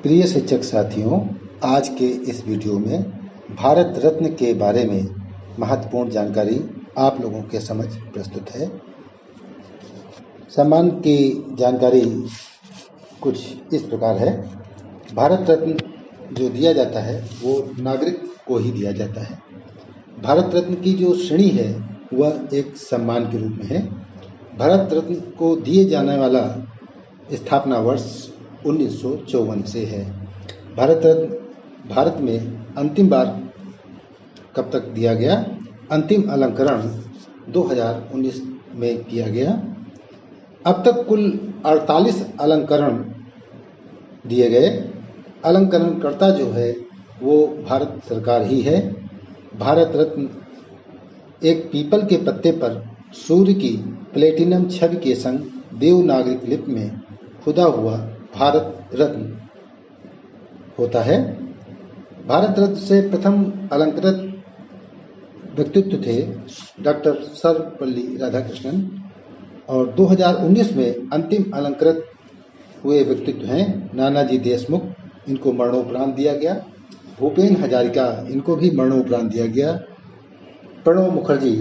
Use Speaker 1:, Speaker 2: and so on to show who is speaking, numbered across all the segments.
Speaker 1: प्रिय शिक्षक साथियों, आज के इस वीडियो में भारत रत्न के बारे में महत्वपूर्ण जानकारी आप लोगों के समक्ष प्रस्तुत है। सम्मान की जानकारी कुछ इस प्रकार है। भारत रत्न जो दिया जाता है वो नागरिक को ही दिया जाता है। भारत रत्न की जो श्रेणी है वह एक सम्मान के रूप में है। भारत रत्न को दिए जाने वाला स्थापना वर्ष 1954 से है। भारत रत्न भारत में अंतिम बार कब तक दिया गया? अंतिम अलंकरण 2019 में किया गया। अब तक कुल 48 अलंकरण दिए गए। अलंकरणकर्ता जो है वो भारत सरकार ही है। भारत रत्न एक पीपल के पत्ते पर सूर्य की प्लेटिनम छवि के संग देवनागरिक लिपि में खुदा हुआ भारत रत्न होता है। भारत रत्न से प्रथम अलंकृत व्यक्तित्व थे डॉक्टर सर्वपल्ली राधाकृष्णन और 2019 में अंतिम अलंकृत हुए व्यक्तित्व हैं नानाजी देशमुख, इनको मरणोपरांत दिया गया। भूपेन हजारिका, इनको भी मरणोपरांत दिया गया। प्रणब मुखर्जी,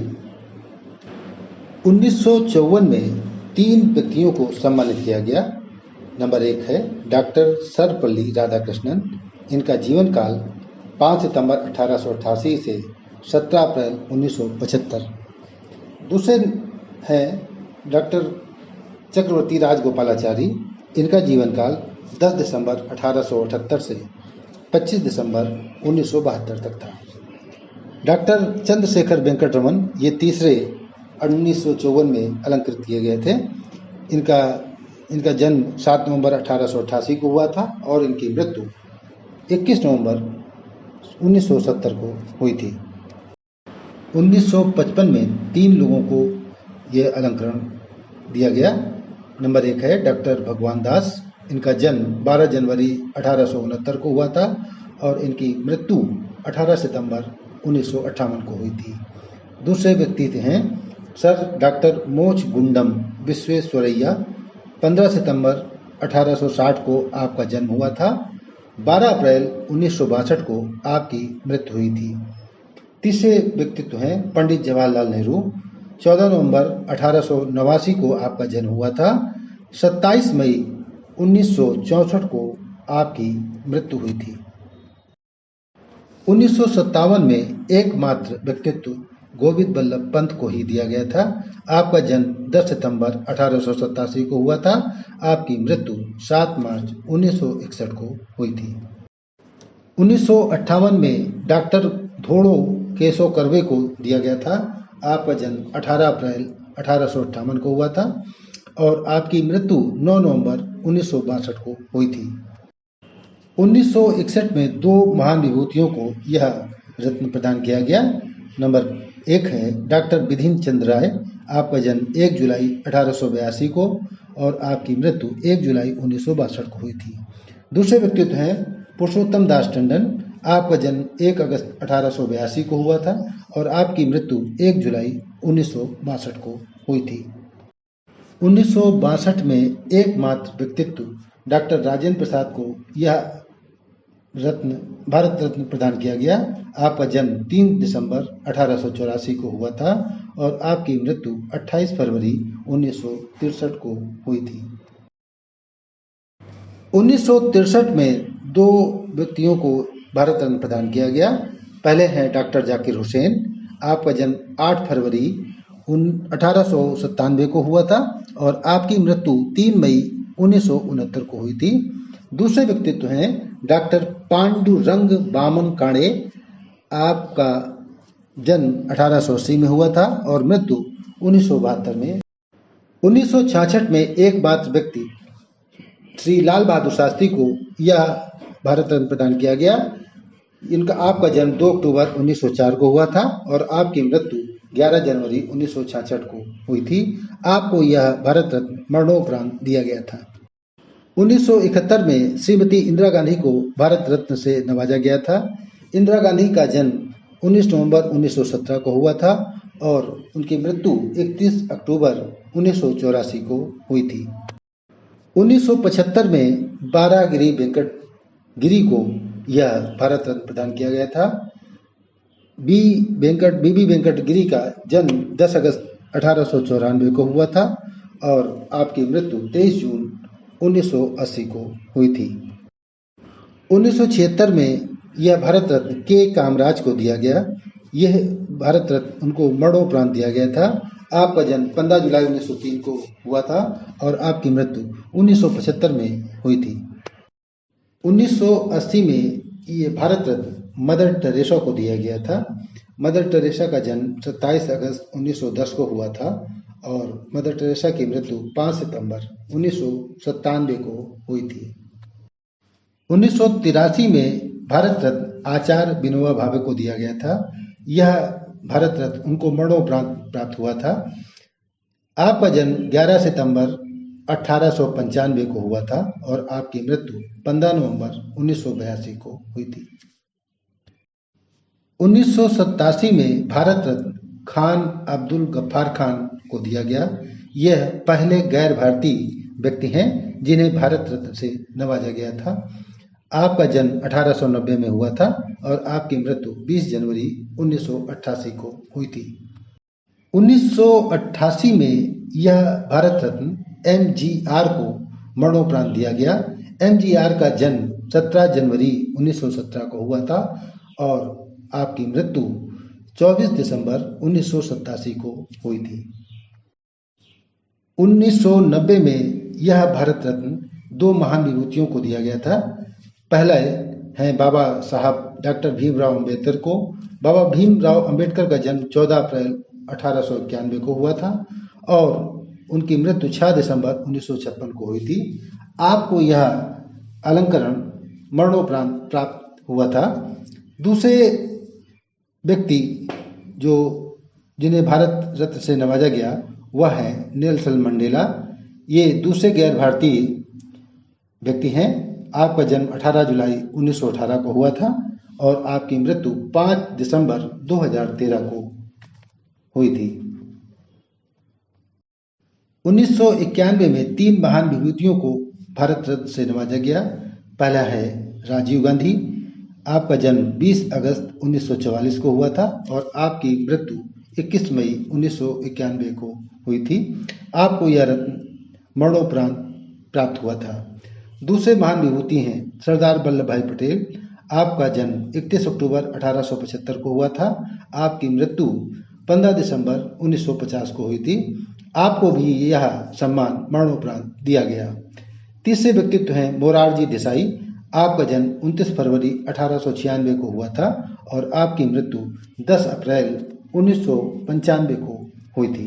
Speaker 1: 1954 में 3 व्यक्तियों को सम्मानित किया गया। नंबर 1 है डॉक्टर सर्वपल्ली राधाकृष्णन, इनका जीवन काल 5 सितंबर 1888 से 17 अप्रैल 1975। दूसरे हैं डॉक्टर चक्रवर्ती राजगोपालाचारी, इनका जीवन काल 10 दिसंबर 1878 से 25 दिसंबर 1972 तक था। डॉक्टर चंद्रशेखर वेंकट रमन, ये तीसरे 1954 में अलंकृत किए गए थे। इनका जन्म 7 नवंबर 1888 को हुआ था और इनकी मृत्यु 21 नवंबर 1970 को हुई थी। 1955 में 3 लोगों को यह अलंकरण दिया गया। नंबर 1 है डॉक्टर भगवान दास, इनका जन्म 12 जनवरी 1869 को हुआ था और इनकी मृत्यु 18 सितंबर 1958 को हुई थी। दूसरे व्यक्ति हैं सर डॉक्टर मोच गुंडम विश्वेश्वरैया, 15 सितंबर 1860 को आपका जन्म हुआ था। 12 अप्रैल 1962 को आपकी मृत्यु हुई थी। तीसरे व्यक्तित्व हैं पंडित जवाहरलाल नेहरू, 14 नवंबर 1889 को आपका जन्म हुआ था। 27 मई 1964 को आपकी मृत्यु हुई थी। 1957 में एकमात्र व्यक्तित्व गोविंद बल्लभ पंत को ही दिया गया था। आपका जन्म 10 सितंबर 1887 को हुआ था। आपकी मृत्यु 7 मार्च 1961 को हुई थी। 1958 में डॉक्टर धोड़ो केशव कर्वे को दिया गया था। आपका जन्म 18 अप्रैल 1858 को हुआ था और आपकी मृत्यु 9 नवंबर 1962 को हुई थी। 1961 में 2 महान विभूतियों को यह रत्न प्रदान किया गया। नंबर 1 है डॉक्टर बिधिन चंद्र राय, आपका जन्म 1 जुलाई 1882 को और आपकी मृत्यु 1 जुलाई 1962 को हुई थी। दूसरे व्यक्तित्व हैं पुरुषोत्तम दास टंडन, आपका जन्म 1 अगस्त 1882 को हुआ था और आपकी मृत्यु 1 जुलाई 1962 को हुई थी। 1962 में एकमात्र व्यक्तित्व डॉक्टर राजेंद्र प्रसाद को यह भारत रत्न प्रदान किया गया। आपका जन्म 3 दिसंबर 1884 को हुआ था और आपकी मृत्यु 28 फरवरी 1963 को हुई थी। 1963 में 2 व्यक्तियों को भारत रत्न प्रदान किया गया। पहले हैं डॉक्टर जाकिर हुसैन, आपका जन्म 8 फरवरी 1897 को हुआ था और आपकी मृत्यु 3 मई 1969 को हुई थी। दूसरे व्यक्तित्व हैं डॉक्टर पांडुरंग बामन काणे, आपका जन्म 1880 में हुआ था और मृत्यु 1972 में। 1966 में एकमात्र व्यक्ति श्री लाल बहादुर शास्त्री को यह भारत रत्न प्रदान किया गया। आपका जन्म 2 अक्टूबर 1904 को हुआ था और आपकी मृत्यु 11 जनवरी 1966 को हुई थी। आपको यह भारत रत्न मरणोपरांत दिया गया था। 1971 में श्रीमती इंदिरा गांधी को भारत रत्न से नवाजा गया था। इंदिरा गांधी का जन्म 19 नवंबर 1917 को हुआ था और उनकी मृत्यु 31 अक्टूबर 1984 को हुई थी। 1975 में बारागिरी वेंकट गिरी को यह भारत रत्न प्रदान किया गया था। बीबी वेंकट गिरी का जन्म 10 अगस्त 1894 को हुआ था और आपकी मृत्यु 23 जून 1980 को हुई थी। 1976 में यह भारत रत्न के कामराज को दिया गया। यह भारत रत्न उनको मरणोपरांत दिया गया था। आपका जन्म 15 जुलाई 1903 को हुआ था और आपकी मृत्यु 1975 में हुई थी। 1980 में ये भारत रत्न मदर टेरेसा को दिया गया था। मदर टेरेसा का जन्म 27 अगस्त 1910 को हुआ था और मदर टेरेसा की मृत्यु 5 सितंबर 1997 को हुई थी। 1983 में भारत रत्न आचार्य विनोबा भावे को दिया गया था। यह भारत रत्न उनको मरणोपरांत प्राप्त हुआ था। आपका जन्म 11 सितंबर 1895 को हुआ था और आपकी मृत्यु 15 नवंबर 1982 को हुई थी। 1987 में भारत रत्न खान अब्दुल गफ्फार खान को दिया गया। यह पहले गैर भारतीय व्यक्ति हैं जिन्हें भारत रत्न से नवाजा गया था। आपका जन्म 1890 में हुआ था और आपकी मृत्यु 20 जनवरी 1988 को हुई थी। 1988 में यह भारत रत्न MGR को मरणोपरांत दिया गया। MGR का जन्म 17 जनवरी 1917 को हुआ था और आपकी मृत्यु 24 दिसंबर 1987 को हुई थी। 1990 में यह भारत रत्न 2 महान विभूतियों को दिया गया था। पहला है बाबा साहब डॉक्टर भीमराव अंबेडकर को। बाबा भीमराव अंबेडकर का जन्म 14 अप्रैल 1891 को हुआ था और उनकी मृत्यु 6 दिसंबर 1956 को हुई थी। आपको यह अलंकरण मरणोपरांत प्राप्त हुआ था। दूसरे व्यक्ति जिन्हें भारत रत्न से नवाजा गया वह है नेल्सन मंडेला। ये दूसरे गैर भारतीय व्यक्ति हैं। आपका जन्म 18 जुलाई 1918 को हुआ था और आपकी मृत्यु 5 दिसंबर 2013 को हुई थी। 1991 में 3 महान विभूतियों को भारत रत्न से नवाजा गया। पहला है राजीव गांधी। आपका जन्म 20 अगस्त 1944 को हुआ था और आपकी मृत्यु 21 मई 1991 को हुई थी। आपको यह रत्न मरणोपरांत प्राप्त हुआ था। दूसरे महान विभूति हैं सरदार वल्लभ भाई पटेल। आपका जन्म 31 अक्टूबर 1875 को हुआ था। आपकी मृत्यु 15 दिसंबर 1950 को हुई थी। आपको भी यह सम्मान मरणोपरांत दिया गया। तीसरे व्यक्तित्व हैं मोरारजी देसाई। आपका जन्म 29 फरवरी 1896 को हुआ था और आपकी मृत्यु 10 अप्रैल 1995 को हुई थी।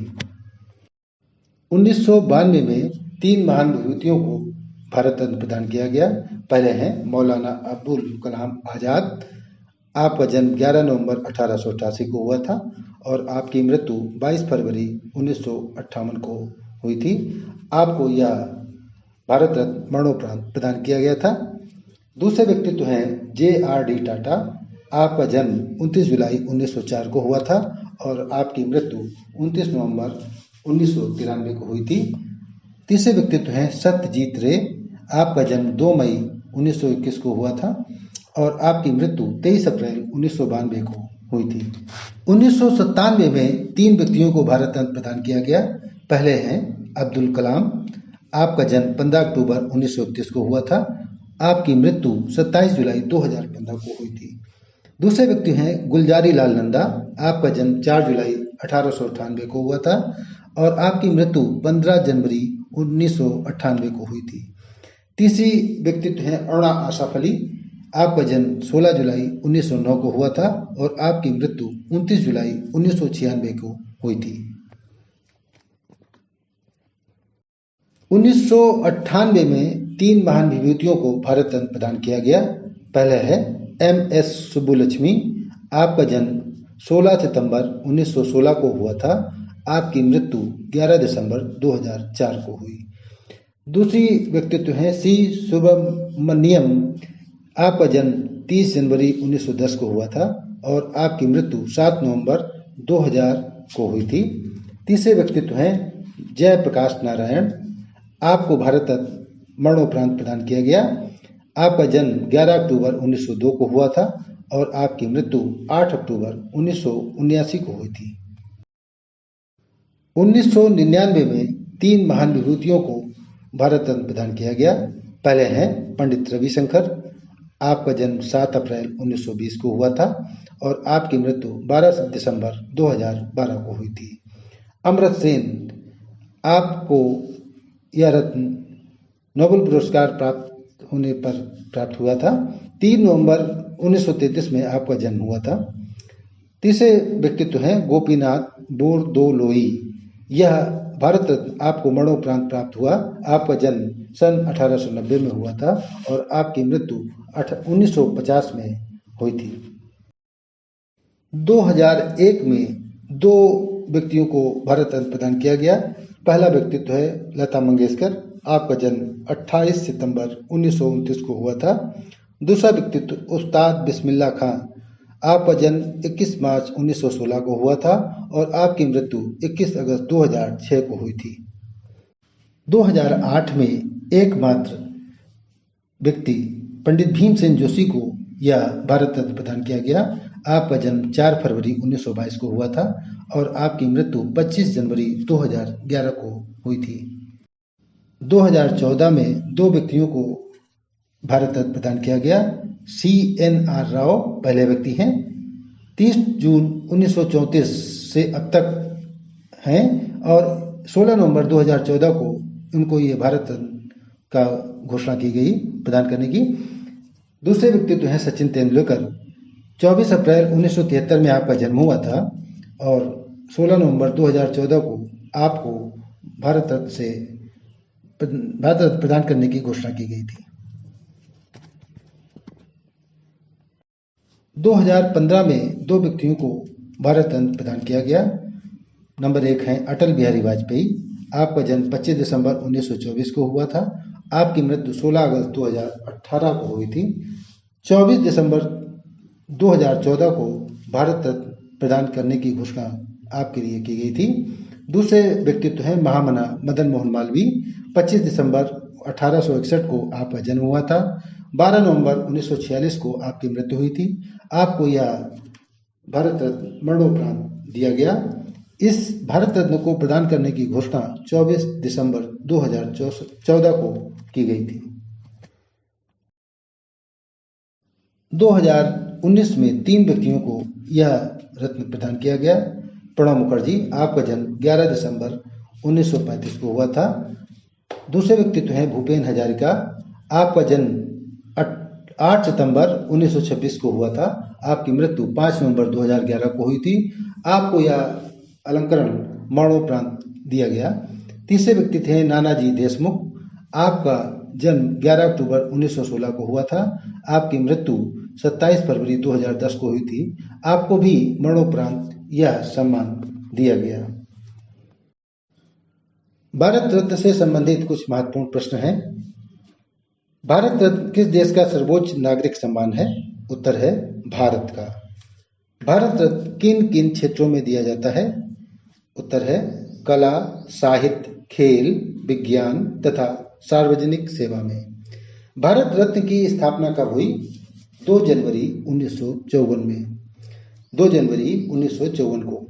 Speaker 1: 1992 में 3 महान विभूतियों को भारत रत्न प्रदान किया गया। पहले हैं मौलाना अब्दुल कलाम आज़ाद। आपका जन्म 11 नवंबर 1888 को हुआ था और आपकी मृत्यु 22 फरवरी 1958 को हुई थी। आपको यह भारत रत्न मरणोपरांत प्रदान किया गया था। दूसरे व्यक्तित्व हैं JRD टाटा। आपका जन्म 29 जुलाई 1904 को हुआ था और आपकी मृत्यु 29 नवंबर 1993 को हुई थी। तीसरे व्यक्तित्व हैं सत्यजीत रे। आपका जन्म 2 मई 1921 को हुआ था और आपकी मृत्यु 23 अप्रैल 1992 को हुई थी। 1997 में 3 व्यक्तियों को भारत रत्न प्रदान किया गया। पहले हैं अब्दुल कलाम। आपका जन्म 15 अक्टूबर 1931 को हुआ था। आपकी मृत्यु 27 जुलाई 2015 को हुई थी। दूसरे व्यक्ति हैं गुलजारी लाल नंदा। आपका जन्म 4 जुलाई 1898 को हुआ था और आपकी मृत्यु 15 जनवरी 1998 को हुई थी। तीसरी व्यक्तित्व हैं अरुणा आसफ अली। आपका जन्म 16 जुलाई 1909 को हुआ था और आपकी मृत्यु 29 जुलाई 1996 को हुई थी। 1998 में 3 महान विभूतियों को भारत रत्न प्रदान किया गया। पहला है MS सुब्बुलक्ष्मी। आपका जन्म 16 सितंबर 1916 को हुआ था। आपकी मृत्यु 11 दिसंबर 2004 को हुई। दूसरी व्यक्तित्व हैं C सुब्रमण्यम। आपका जन्म 30 जनवरी 1910 को हुआ था और आपकी मृत्यु 7 नवंबर 2000 को हुई थी। तीसरे व्यक्तित्व हैं जयप्रकाश नारायण। आपको भारत रत्न मरणोपरांत प्रदान किया गया। आपका जन्म 11 अक्टूबर 1902 को हुआ था और आपकी मृत्यु 8 अक्टूबर 1979 को हुई थी। 1999 में 3 महान विभूतियों को भारत रत्न प्रदान किया गया। पहले हैं पंडित रविशंकर, आपका जन्म 7 अप्रैल 1920 को हुआ था और आपकी मृत्यु 12 दिसंबर 2012 को हुई थी। अमर्त्य सेन, आपको यह रत्न नोबेल पुरस्कार प्राप्त होने पर प्राप्त हुआ था। 3 नवंबर 1933 में आपका जन्म हुआ था। तीसरे व्यक्तित्व हैं गोपीनाथ बोरदोलोई, यह भारत रत्न आपको मरणोपरांत प्राप्त हुआ। आपका जन्म सन 1890 में हुआ था और आपकी मृत्यु 1950 में हुई थी। 2001 में 2 व्यक्तियों को भारत रत्न प्रदान किया गया। पहला व्यक्तित्व है लता मंगेशकर, आपका जन्म 28 सितंबर 1929 को हुआ था। दूसरा व्यक्तित्व उस्ताद बिस्मिल्लाह खां, आपका जन्म 21 मार्च 1916 को हुआ था और आपकी मृत्यु 21 अगस्त 2006 को हुई थी। 2008 में एकमात्र व्यक्ति पंडित भीमसेन जोशी को यह भारत रत्न प्रदान किया गया। आपका जन्म 4 फरवरी 1922 को हुआ था और आपकी मृत्यु 25 जनवरी 2011 को हुई थी। 2014 में 2 व्यक्तियों को भारत रत्न प्रदान किया गया। CNR राव पहले व्यक्ति हैं, 30 जून 1934 से अब तक हैं और 16 नवंबर 2014 को उनको ये भारत रत्न का घोषणा की गई प्रदान करने की। दूसरे व्यक्तित्व हैं सचिन तेंदुलकर, 24 अप्रैल 1973 में आपका जन्म हुआ था और 16 नवंबर 2014 को आपको भारत रत्न प्रदान करने की घोषणा की गई थी। 2015 में 2 व्यक्तियों को भारत रत्न प्रदान किया गया। नंबर 1 हैं अटल बिहारी वाजपेयी, आपका जन्म 25 दिसंबर 1924 को हुआ था। आपकी मृत्यु 16 अगस्त 2018 को हुई थी। 24 दिसंबर 2014 को भारत रत्न प्रदान करने की घोषणा आपके लिए की गई थी। दूसरे व्यक्तित्व हैं महामना मदन मोहन मालवीय, 25 दिसंबर 1861 को आपका जन्म हुआ था। 12 नवंबर 1946 को आपकी मृत्यु हुई थी। आपको यह भारत रत्न मरणोपरांत दिया गया। इस भारत रत्न को प्रदान करने की घोषणा 24 दिसंबर 2014 को की गई थी। 2019 में 3 व्यक्तियों को यह रत्न प्रदान किया गया। प्रणब मुखर्जी, आपका जन्म 11 दिसंबर 1935 को हुआ था। दूसरे व्यक्तित्व हैं भूपेन हजारिका, आपका जन्म 8 सितंबर 1926 को हुआ था। आपकी मृत्यु 5 नवंबर 2011 को हुई थी। आपको यह अलंकरण मरणोपरांत दिया गया। तीसरे व्यक्तित्व हैं नानाजी देशमुख, आपका जन्म 11 अक्टूबर 1916 को हुआ था। आपकी मृत्यु 27 फरवरी 2010 को हुई थी। आपको भी मरणोपरांत यह सम्मान दिया गया। भारत रत्न से संबंधित कुछ महत्वपूर्ण प्रश्न हैं। भारत रत्न किस देश का सर्वोच्च नागरिक सम्मान है? उत्तर है भारत का। भारत रत्न किन किन क्षेत्रों में दिया जाता है? उत्तर है कला, साहित्य, खेल, विज्ञान तथा सार्वजनिक सेवा में। भारत रत्न की स्थापना कब हुई? 2 जनवरी 1954 में। 2 जनवरी 1954 को।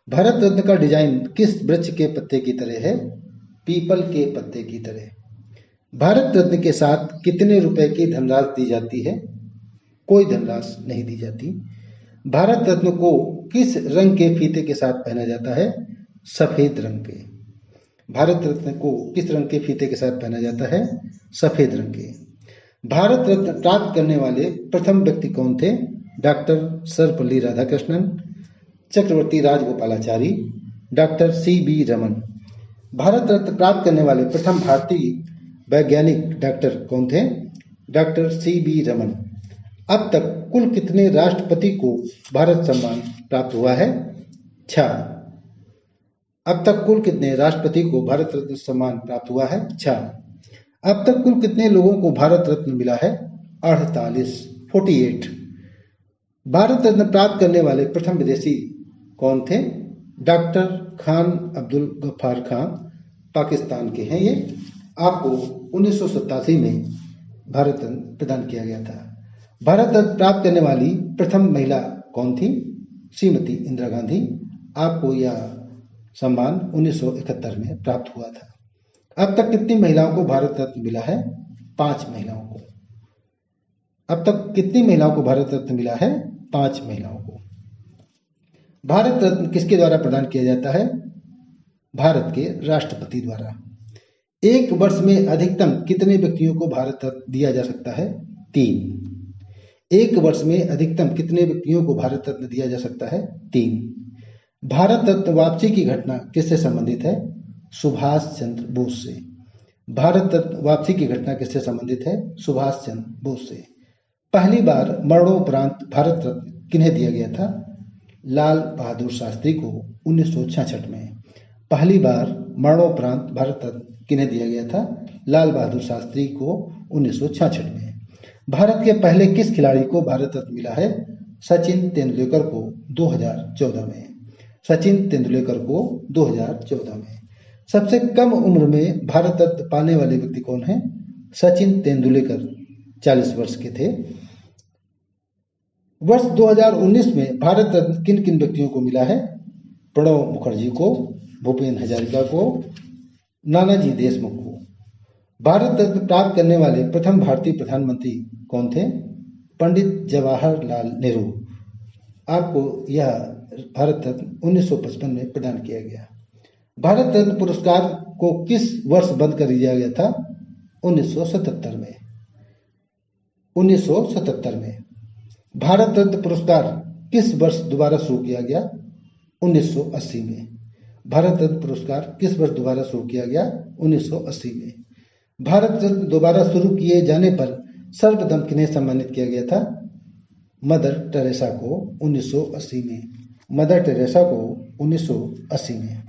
Speaker 1: भारत रत्न का डिजाइन किस वृक्ष के पत्ते की तरह है? पीपल के पत्ते की तरह। भारत रत्न के साथ कितने रुपए की धनराशि दी जाती है? कोई धनराशि नहीं दी जाती। भारत रत्न को किस रंग के फीते के साथ पहना जाता है? सफेद रंग के। भारत रत्न को किस रंग के फीते के साथ पहना जाता है? सफेद रंग के। भारत रत्न प्राप्त करने वाले प्रथम व्यक्ति कौन थे? डॉक्टर सर्वपल्ली राधाकृष्णन, चक्रवर्ती राजगोपालाचारी, डॉक्टर CB रमन। भारत रत्न प्राप्त करने वाले प्रथम भारतीय वैज्ञानिक डॉक्टर कौन थे? Doctor CB Raman. अब तक कुल कितने राष्ट्रपति को भारत सम्मान प्राप्त हुआ है? 6। अब तक कुल कितने राष्ट्रपति को भारत रत्न सम्मान प्राप्त हुआ है? 6। अब तक कुल कितने लोगों को भारत रत्न मिला है? 48। भारत रत्न प्राप्त करने वाले प्रथम विदेशी कौन थे? डॉक्टर खान अब्दुल गफ्फार खान, पाकिस्तान के हैं ये। आपको 1987 में भारत रत्न प्रदान किया गया था। भारत रत्न प्राप्त करने वाली प्रथम महिला कौन थी? श्रीमती इंदिरा गांधी। आपको यह सम्मान 1971 में प्राप्त हुआ था। अब तक कितनी महिलाओं को भारत रत्न मिला है? 5 महिलाओं को। अब तक कितनी महिलाओं को भारत रत्न मिला है? 5 महिलाओं को। भारत रत्न किसके द्वारा प्रदान किया जाता है? भारत के राष्ट्रपति द्वारा। एक वर्ष में अधिकतम कितने व्यक्तियों को भारत रत्न दिया जा सकता है? 3। एक वर्ष में अधिकतम कितने व्यक्तियों को भारत रत्न दिया जा सकता है? 3। भारत रत्न वापसी की घटना किससे संबंधित है? सुभाष चंद्र बोस से। भारत रत्न वापसी की घटना किससे संबंधित है? सुभाष चंद्र बोस से। पहली बार मरणोपरांत भारत रत्न किन्हें दिया गया था? लाल बहादुर शास्त्री को 1966 में। पहली बार मरणोपरांत भारत रत्न किन्हें दिया गया था? लाल बहादुर शास्त्री को 1966 में। भारत के पहले किस खिलाड़ी को भारत रत्न मिला है? सचिन तेंदुलकर को 2014 में। सचिन तेंदुलकर को 2014 में। सबसे कम उम्र में भारत रत्न पाने वाले व्यक्ति कौन है? सचिन तेंदुलकर 40 वर्ष के थे। वर्ष 2019 में भारत रत्न किन किन व्यक्तियों को मिला है? प्रणब मुखर्जी को, भूपेन हजारिका को, नानाजी देशमुख को। भारत रत्न प्राप्त करने वाले प्रथम भारतीय प्रधानमंत्री कौन थे? पंडित जवाहरलाल नेहरू। आपको यह भारत रत्न 1955 में प्रदान किया गया। भारत रत्न पुरस्कार को किस वर्ष बंद कर दिया गया था? 1977 में। 1977 में। भारत रत्न पुरस्कार किस वर्ष दोबारा शुरू किया गया? 1980 में। भारत रत्न पुरस्कार किस वर्ष दोबारा शुरू किया गया? 1980 में। भारत रत्न दोबारा शुरू किए जाने पर सर्वप्रथम किन्हें सम्मानित किया गया था? मदर टेरेसा को 1980 में। मदर टेरेसा को 1980 में।